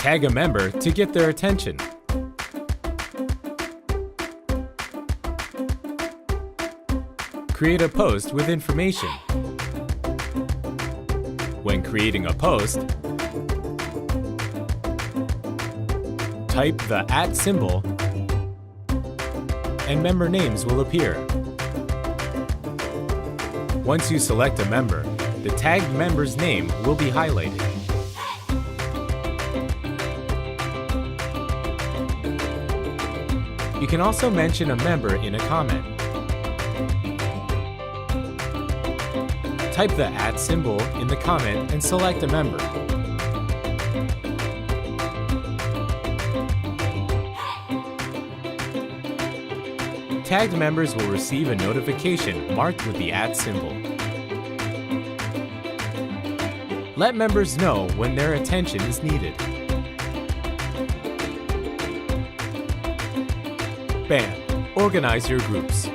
Tag a member to get their attention. Create a post with information. When creating a post, type the @ symbol and member names will appear. Once you select a member, the tagged member's name will be highlighted. You can also mention a member in a comment. Type the @ symbol in the comment and select a member. Tagged members will receive a notification marked with the @ symbol. Let members know when their attention is needed. Bam! Organize your groups.